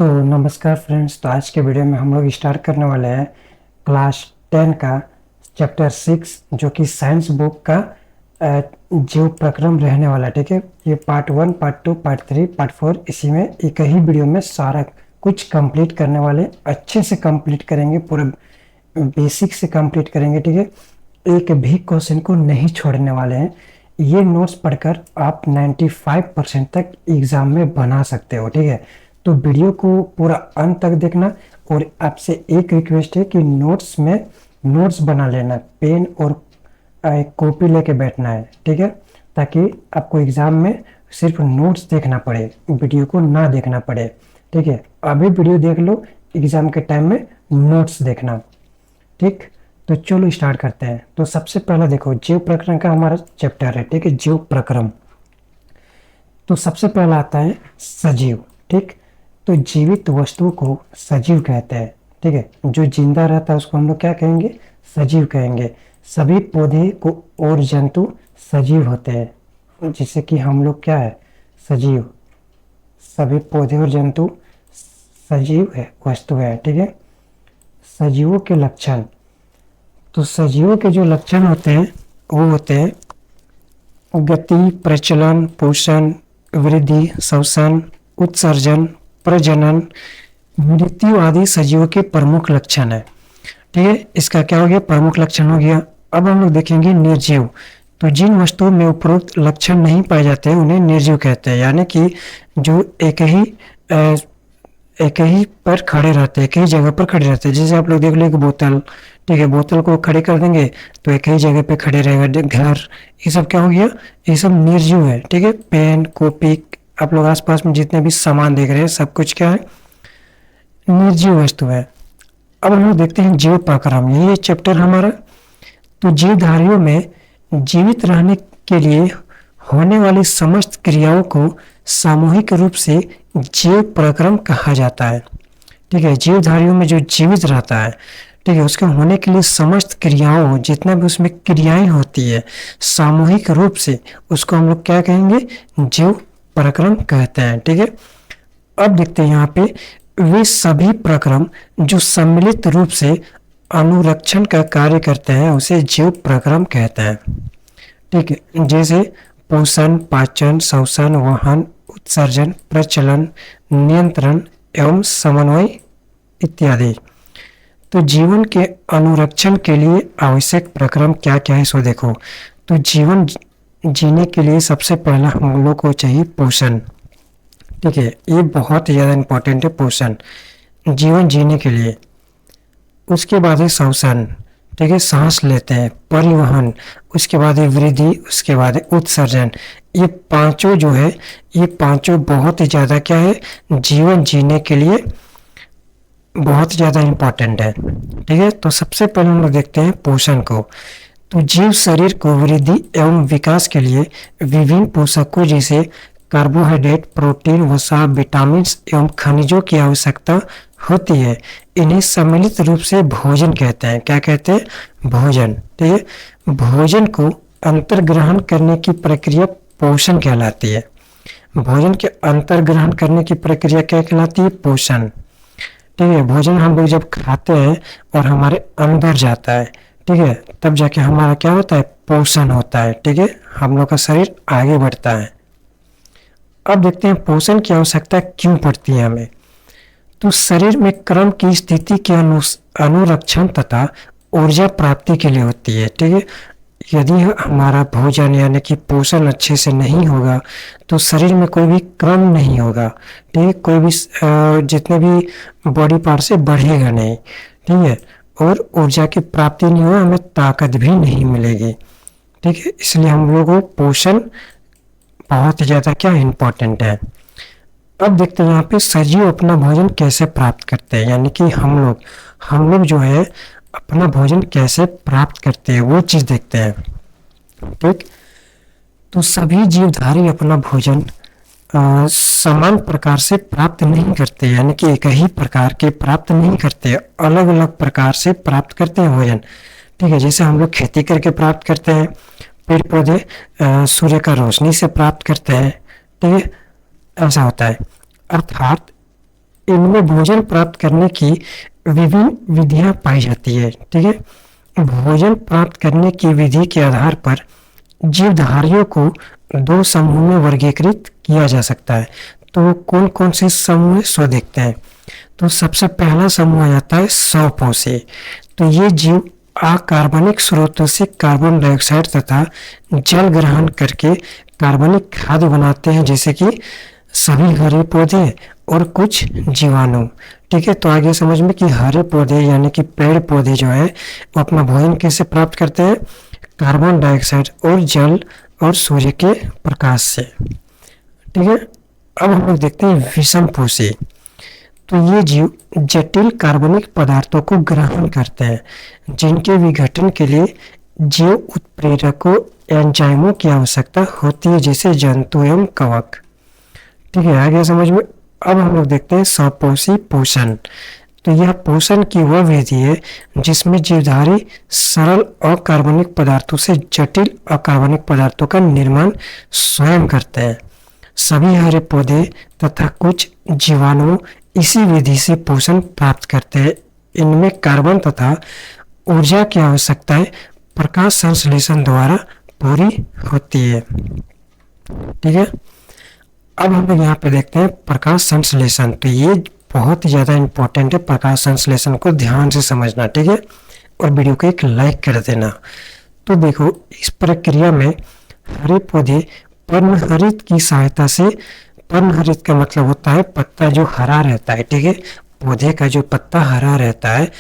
तो नमस्कार फ्रेंड्स। तो आज के वीडियो में हम लोग स्टार्ट करने वाले हैं क्लास 10 का चैप्टर 6 जो कि साइंस बुक का जीव प्रक्रम रहने वाला है। ठीक है, ये पार्ट 1, पार्ट 2, पार्ट 3, पार्ट 4 इसी में एक ही वीडियो में सारा कुछ कंप्लीट करने वाले, अच्छे से कंप्लीट करेंगे, पूरे बेसिक से कंप्लीट करेंगे। ठीक है, एक भी क्वेश्चन को नहीं छोड़ने वाले हैं। ये नोट्स पढ़कर आप 95% तक एग्जाम में बना सकते हो। ठीक है, तो वीडियो को पूरा अंत तक देखना। और आपसे एक रिक्वेस्ट है कि नोट्स में नोट्स बना लेना, पेन और एक कॉपी लेके बैठना है। ठीक है, ताकि आपको एग्जाम में सिर्फ नोट्स देखना पड़े, वीडियो को ना देखना पड़े। ठीक है, अभी वीडियो देख लो, एग्जाम के टाइम में नोट्स देखना। ठीक, तो चलो स्टार्ट करते हैं। तो सबसे पहला देखो, जीव प्रक्रम का हमारा चैप्टर है। ठीक है, जीव प्रक्रम। तो सबसे पहला आता है सजीव। ठीक, तो जीवित वस्तु को सजीव कहते हैं। ठीक है, जो जिंदा रहता है उसको हम लोग क्या कहेंगे? सजीव कहेंगे। सभी पौधे को और जंतु सजीव होते हैं, जिससे कि हम लोग क्या है? सजीव। सभी पौधे और जंतु सजीव है, वस्तु है। ठीक है, सजीवों के लक्षण। तो सजीवों के जो लक्षण होते हैं वो होते हैं गति, प्रचलन, पोषण, वृद्धि, श्वसन, उत्सर्जन, प्रजनन, मृत्यु आदि सजीवों के प्रमुख लक्षण है। ठीक है, इसका क्या हो गया? प्रमुख लक्षण हो गया। अब हम लोग देखेंगे निर्जीव। तो जिन वस्तुओं में उपरोक्त लक्षण नहीं पाए जाते हैं उन्हें निर्जीव कहते हैं, यानी कि जो एक ही पर खड़े रहते हैं, एक ही जगह पर खड़े रहते हैं। जैसे आप लोग देख लो एक बोतल, ठीक है, बोतल को खड़े कर देंगे तो एक ही जगह पे खड़े रहेगा। घर, ये सब क्या हो गया? ये सब निर्जीव है। ठीक है, पेन, कॉपी, आप लोग आसपास में जितने भी सामान देख रहे हैं सब कुछ क्या है? निर्जीव वस्तु है। अब हम लोग देखते हैं जीव प्रक्रम, यही चैप्टर हमारा। तो जीवधारियों में जीवित रहने के लिए होने वाली समस्त क्रियाओं को सामूहिक रूप से जीव प्रक्रम कहा जाता है। ठीक है, जीवधारियों में जो जीवित रहता है, ठीक है, उसके होने के लिए समस्त क्रियाओं, जितना भी उसमें क्रियाएं होती है सामूहिक रूप से, उसको हम लोग क्या कहेंगे? जीव प्रक्रम कहते हैं। ठीक है, अब देखते हैं यहाँ पे वे सभी प्रक्रम जो सम्मिलित रूप से अनुरक्षण का कार्य करते हैं उसे जीव प्रक्रम कहते हैं। ठीक है, जैसे पोषण, पाचन, श्वसन, वहन, उत्सर्जन, प्रचलन, नियंत्रण एवं समन्वय इत्यादि। तो जीवन के अनुरक्षण के लिए आवश्यक प्रक्रम क्या क्या है सो देखो। तो जीवन जीने के लिए सबसे पहला हम लोग को चाहिए पोषण। ठीक है, ये बहुत ही ज़्यादा इम्पोर्टेंट है पोषण जीवन जीने के लिए। उसके बाद है श्वसन, ठीक है, सांस लेते हैं, परिवहन, उसके बाद है वृद्धि, उसके बाद है उत्सर्जन। ये पांचों जो है, ये पांचों बहुत ही ज़्यादा क्या है? जीवन जीने के लिए बहुत ज़्यादा इम्पोर्टेंट है। ठीक है, तो सबसे पहले हम लोग देखते हैं पोषण को। तो जीव शरीर को वृद्धि एवं विकास के लिए विभिन्न पोषकों जैसे कार्बोहाइड्रेट, प्रोटीन, वसा, विटामिन एवं खनिजों की आवश्यकता होती है। इन्हें सम्मिलित रूप से भोजन कहते हैं। क्या कहते हैं? भोजन। ठीक है, भोजन को अंतर्ग्रहण करने की प्रक्रिया पोषण कहलाती है। भोजन के अंतर्ग्रहण करने की प्रक्रिया क्या कहलाती है? पोषण। ठीक है, भोजन हम लोग जब खाते हैं और हमारे अंदर जाता है, ठीक है, तब जाके हमारा क्या होता है? पोषण होता है। ठीक है, हम लोग का शरीर आगे बढ़ता है। अब देखते हैं पोषण की आवश्यकता क्यों पड़ती है हमें। तो शरीर में क्रम की स्थिति के अनुरक्षण तथा ऊर्जा प्राप्ति के लिए होती है। ठीक है, यदि हमारा भोजन यानी कि पोषण अच्छे से नहीं होगा तो शरीर में कोई भी क्रम नहीं होगा। ठीक है, कोई भी जितने भी बॉडी पार्ट से बढ़ेगा नहीं। ठीक है, और ऊर्जा की प्राप्ति नहीं होगा, हमें ताकत भी नहीं मिलेगी। ठीक है, इसलिए हम लोगों को पोषण बहुत ज़्यादा क्या इम्पोर्टेंट है। अब देखते हैं यहाँ पे सजीव अपना भोजन कैसे प्राप्त करते हैं, यानी कि हम लोग जो है अपना भोजन कैसे प्राप्त करते हैं वो चीज़ देखते हैं। ठीक, तो सभी जीवधारी अपना भोजन समान प्रकार से प्राप्त नहीं करते, यानी कि एक ही प्रकार के प्राप्त नहीं करते, अलग अलग प्रकार से प्राप्त करते हैं भोजन। ठीक है, जैसे हम लोग खेती करके प्राप्त करते हैं, पेड़ पौधे सूर्य का रोशनी से प्राप्त करते हैं। ठीक है, ऐसा होता है। अर्थात इनमें भोजन प्राप्त करने की विभिन्न विधियां पाई जाती है। ठीक है, भोजन प्राप्त करने की विधि के आधार पर जीवधारियों को दो समूह में वर्गीकृत किया जा सकता है। तो कौन कौन से समूह है सो देखते हैं। तो सबसे पहला समूह आ जाता है स्वपोषी। तो ये जीव अकार्बनिक स्रोतों से कार्बन डाइऑक्साइड तथा जल ग्रहण करके कार्बनिक खाद्य बनाते हैं, जैसे कि सभी हरे पौधे और कुछ जीवाणु। ठीक है, तो आगे समझ में कि हरे पौधे यानी कि पेड़ पौधे जो है वो अपना भोजन कैसे प्राप्त करते हैं, कार्बन डाइऑक्साइड और जल और सूर्य के प्रकाश से। ठीक है, अब हम लोग देखते हैं विषमपोषी। तो ये जीव जटिल कार्बनिक पदार्थों को ग्रहण करते हैं, जिनके विघटन के लिए जीव उत्प्रेरकों एंजाइमों की आवश्यकता होती है, जैसे जंतु एवं कवक। ठीक है, आगे समझ में। अब हम लोग देखते हैं स्वपोषी पोषण। तो यह पोषण की वह विधि है जिसमें जीवधारी सरल अकार्बनिक पदार्थों से जटिल अकार्बनिक पदार्थों का निर्माण स्वयं करते हैं। सभी हरे पौधे तथा कुछ जीवाणु इसी विधि से पोषण प्राप्त करते हैं। इनमें कार्बन तथा ऊर्जा की आवश्यकताएं प्रकाश संश्लेषण द्वारा पूरी होती है। ठीक है, अब हम लोग यहाँ पे देखते हैं प्रकाश संश्लेषण। तो ये बहुत ही ज़्यादा इम्पोर्टेंट है, प्रकाश संश्लेषण को ध्यान से समझना। ठीक है, और वीडियो को एक लाइक कर देना। तो देखो, इस प्रक्रिया में हरे पौधे पर्णहरित की सहायता से, पर्णहरित का मतलब होता है पत्ता जो हरा रहता है। ठीक है, पौधे का जो पत्ता हरा रहता है,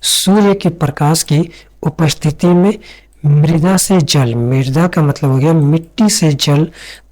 सूर्य के प्रकाश की उपस्थिति में मृदा से जल, मृदा का मतलब हो गया मिट्टी से जल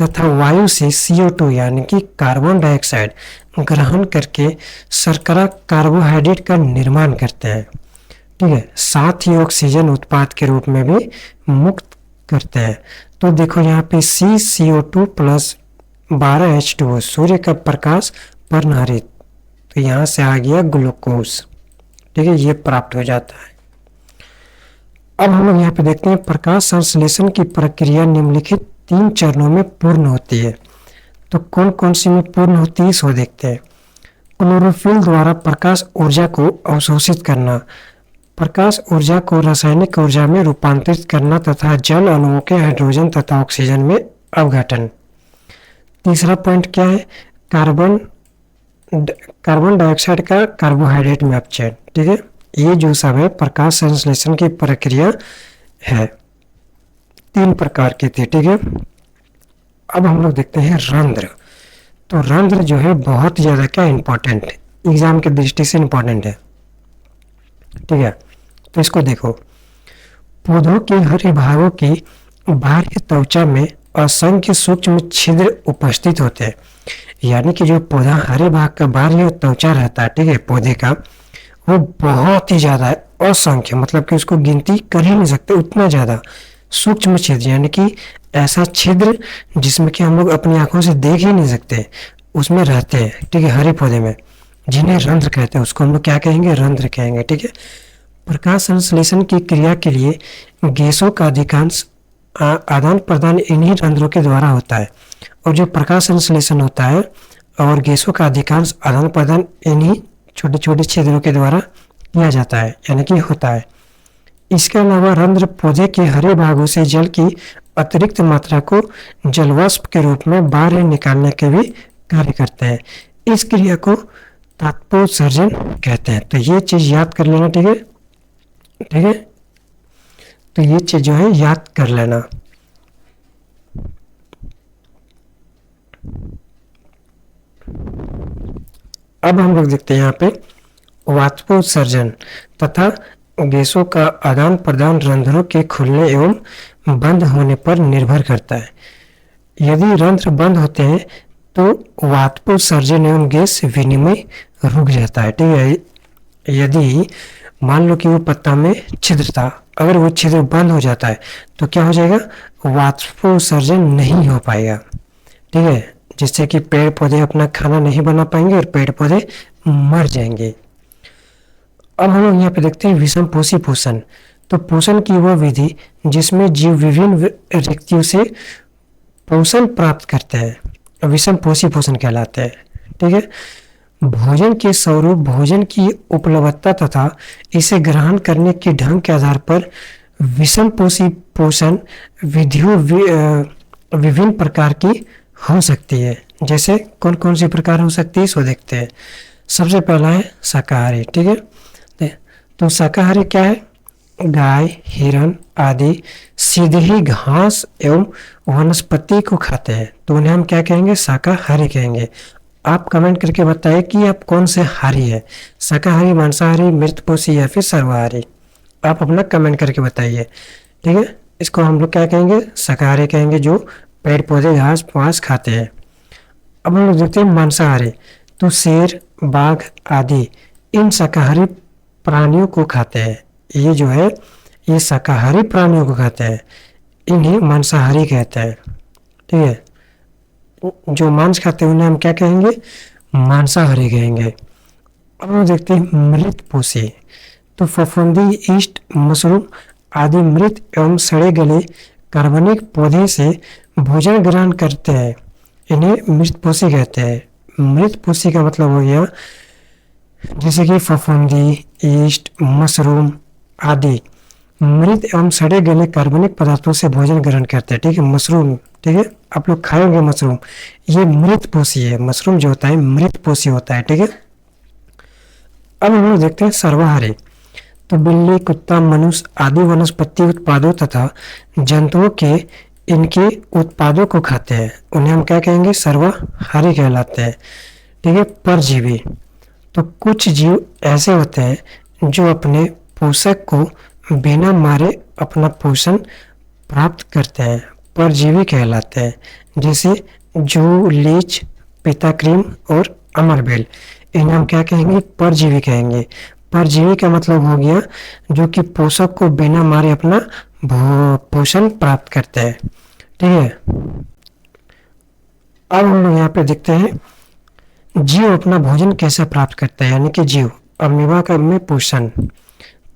तथा वायु से CO2 यानी कि कार्बन डाइऑक्साइड ग्रहण करके शर्करा कार्बोहाइड्रेट का निर्माण करते हैं। ठीक है, साथ ही ऑक्सीजन उत्पाद के रूप में भी मुक्त करते हैं। तो देखो यहाँ पे CO2 प्लस 12H2O, सूर्य का प्रकाश पर्णहरित, तो यहाँ से आ गया ग्लूकोज। ठीक है, ये प्राप्त हो जाता है। अब हम लोग यहाँ पे देखते हैं प्रकाश संश्लेषण की प्रक्रिया निम्नलिखित 3 चरणों में पूर्ण होती है। तो कौन कौन सी में पूर्ण होती है सो देखते हैं। क्लोरोफिल द्वारा प्रकाश ऊर्जा को अवशोषित करना, प्रकाश ऊर्जा को रासायनिक ऊर्जा में रूपांतरित करना तथा जल अणुओं के हाइड्रोजन तथा ऑक्सीजन में अवघटन। तीसरा पॉइंट क्या है, कार्बन डाइऑक्साइड का कार्बोहाइड्रेट में अपचयन। ठीक है, ये जो सब है प्रकाश संश्लेषण की प्रक्रिया है, 3 प्रकार की थी। ठीक है, अब हम लोग देखते हैं रंध्र। तो रंध्र जो है बहुत ज़्यादा क्या इंपॉर्टेंट है, एग्जाम के दृष्टि से इंपॉर्टेंट है। ठीक है, तो इसको देखो, पौधों के हरे भागों की बाह्य त्वचा में असंख्य सूक्ष्म छिद्र उपस्थित होते हैं। यानी कि जो पौधा हरे भाग का बाह्य त्वचा रहता है, ठीक है, पौधे का, वो बहुत ही ज़्यादा है, असंख्य, मतलब कि उसको गिनती कर ही नहीं सकते, उतना ज़्यादा सूक्ष्म छिद्र, यानी कि ऐसा छिद्र जिसमें कि हम लोग अपनी आंखों से देख ही नहीं सकते, उसमें रहते हैं। ठीक है, हरे पौधे में, जिन्हें रंध्र कहते हैं, उसको हम लोग क्या कहेंगे, रंध्र कहेंगे। ठीक है, प्रकाश संश्लेषण की क्रिया के लिए गैसों का अधिकांश आदान प्रदान इन्हीं रंध्रों के द्वारा होता है। और जो प्रकाश संश्लेषण होता है और गैसों का अधिकांश आदान प्रदान इन्हीं छोटे छोटे छिद्रों के द्वारा किया जाता है, यानी कि होता है। इसके अलावा रंध्र पौधे के हरे भागों से जल की अतिरिक्त मात्रा को जलवाष्प के रूप में बाहर निकालने के भी कार्य करते हैं। इस क्रिया को तात्पोत्सर्जन कहते हैं। तो ये चीज याद कर लेना। ठीक है, ठीक है, तो ये चीज जो है याद कर लेना। अब हम लोग देखते हैं यहाँ पे वाष्पोत्सर्जन तथा गैसों का आदान प्रदान रंध्रों के खुलने एवं बंद होने पर निर्भर करता है। यदि रंध्र बंद होते हैं तो वाष्पोत्सर्जन एवं गैस विनिमय रुक जाता है। ठीक है, यदि मान लो कि वो पत्ता में छिद्र था, अगर वो छिद्र बंद हो जाता है तो क्या हो जाएगा, वाष्पोत्सर्जन नहीं हो पाएगा। ठीक है, जिससे कि पेड़ पौधे अपना खाना नहीं बना पाएंगे और पेड़ पौधे मर जाएंगे। अब हम लोग यहाँ पे देखते हैं विषमपोषी पोषण। तो पोषण की वह विधि जिसमें जीव विभिन्न रिक्तियों से पोषण प्राप्त करते हैं, विषमपोषी पोषण कहलाते हैं। ठीक है, भोजन के स्वरूप, भोजन की उपलब्धता तथा इसे ग्रहण करने के ढंग के आधार पर विषम पोषण विधियों विभिन्न प्रकार की हो सकती है। जैसे कौन कौन सी प्रकार हो सकती है इसको देखते हैं। सबसे पहला है शाकाहारी, ठीक है। तो शाकाहारी क्या है? गाय, हिरण आदि सीधे ही घास एवं वनस्पति को खाते हैं, तो उन्हें हम क्या कहेंगे? शाकाहारी कहेंगे। आप कमेंट करके बताइए कि आप कौन से हारी है, शाकाहारी, मांसाहारी, मृतपोषी या फिर सर्वाहारी। आप अपना कमेंट करके बताइए, ठीक है। इसको हम लोग क्या कहेंगे? शाकाहारी कहेंगे, जो पेड़ पौधे घास पास खाते हैं। अब हम लोग देखते हैं मांसाहारी, तो शेर, बाघ आदि इन शाकाहारी प्राणियों को खाते हैं। ये जो है ये शाकाहारी प्राणियों को खाते हैं, इन्हें मांसाहारी कहते हैं, ठीक है। जो मांस खाते हैं उन्हें हम क्या कहेंगे? मांसाहारी कहेंगे। अब हम देखते हैं मृतपोषी, तो फफूंदी, ईस्ट, मशरूम आदि मृत एवं सड़े गले कार्बनिक पौधे से भोजन ग्रहण करते हैं, इन्हें मृतपोषी कहते हैं। मृतपोषी का मतलब हो गया जैसे कि फफूंदी, ईस्ट, मशरूम आदि मृत एवं सड़े गले कार्बनिक पदार्थों से भोजन ग्रहण करते हैं, ठीक है। मशरूम, ठीक है, आप लोग खाएंगे मशरूम, ये मृतपोषी है। मशरूम जो होता है मृतपोषी होता है, ठीक है। अब हम लोग देखते हैं सर्वाहारी, तो बिल्ली, कुत्ता, मनुष्य आदि वनस्पति उत्पादों तथा जंतुओं के इनके उत्पादों को खाते हैं, उन्हें हम क्या कहेंगे? सर्वाहारी कहलाते हैं, ठीक है। परजीवी, तो कुछ जीव ऐसे होते हैं जो अपने पोषक को बिना मारे अपना पोषण प्राप्त करते हैं, परजीवी कहलाते हैं। जैसे जू, लीच, पिताक्रीम और अमरबेल, इन्हें हम क्या कहेंगे? परजीवी कहेंगे। परजीवी का मतलब हो गया जो कि पोषक को बिना मारे अपना पोषण प्राप्त करते हैं, ठीक है। अब हम लोग यहाँ पे देखते हैं जीव अपना भोजन कैसे प्राप्त करता है, यानी कि जीव, अमीबा का में पोषण।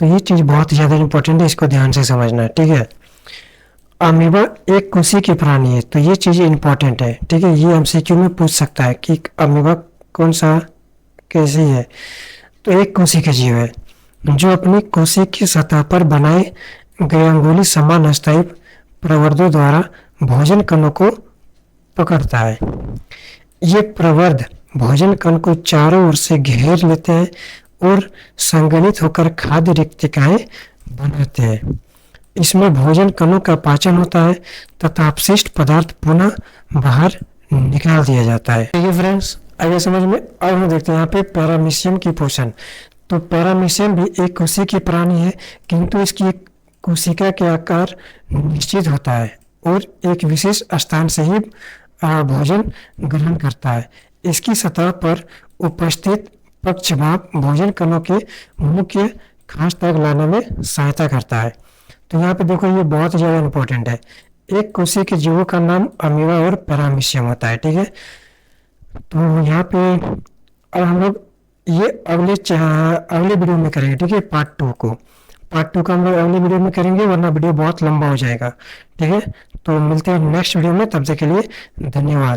तो ये चीज बहुत ज्यादा इंपॉर्टेंट है, इसको ध्यान से समझना है, ठीक है। अमीबा एक कोशिकीय प्राणी है, तो ये चीज इंपॉर्टेंट है, ठीक है। ये एमसीक्यू में पूछ सकता है कि अमीबा कौन सा कैसी है। तो एक कोशिकीय जीव है जो अपनी कोशिकीय सतह पर बनाए गए अंगुली समान अस्थायी प्रवर्धों द्वारा भोजन कणों को पकड़ता है। ये प्रवर्ध भोजन कण को चारों ओर से घेर लेते हैं और संगठित होकर खाद्य रिक्तिकाएं बनाते हैं। इसमें भोजन कणों का पाचन होता है तथा अपशिष्ट पदार्थ पुनः बाहर निकाल दिया जाता है। ठीक है फ्रेंड्स, आगे समझ में। अब हम देखते हैं यहाँ पे पैरामीशियम की पोषण। तो पैरामीशियम भी एक कोशिकीय प्राणी है, किंतु इसकी कोशिका के आकार निश्चित होता है और एक विशेष स्थान से ही भोजन ग्रहण करता है। इसकी सतह पर उपस्थित पक्षभाग भोजन कणों के मुख्य खास तक लाने में सहायता करता है। तो यहाँ पे देखो, ये बहुत ज़्यादा इंपॉर्टेंट है। एक कोशिकीय जीवों का नाम अमीबा और पैरामीशियम होता है, ठीक है। तो यहाँ पे अब हम लोग ये अगले वीडियो में करेंगे, ठीक है। पार्ट टू का हम लोग अगले वीडियो में करेंगे, वरना वीडियो बहुत लंबा हो जाएगा, ठीक है। तो मिलते हैं नेक्स्ट वीडियो में, तब तक के लिए धन्यवाद।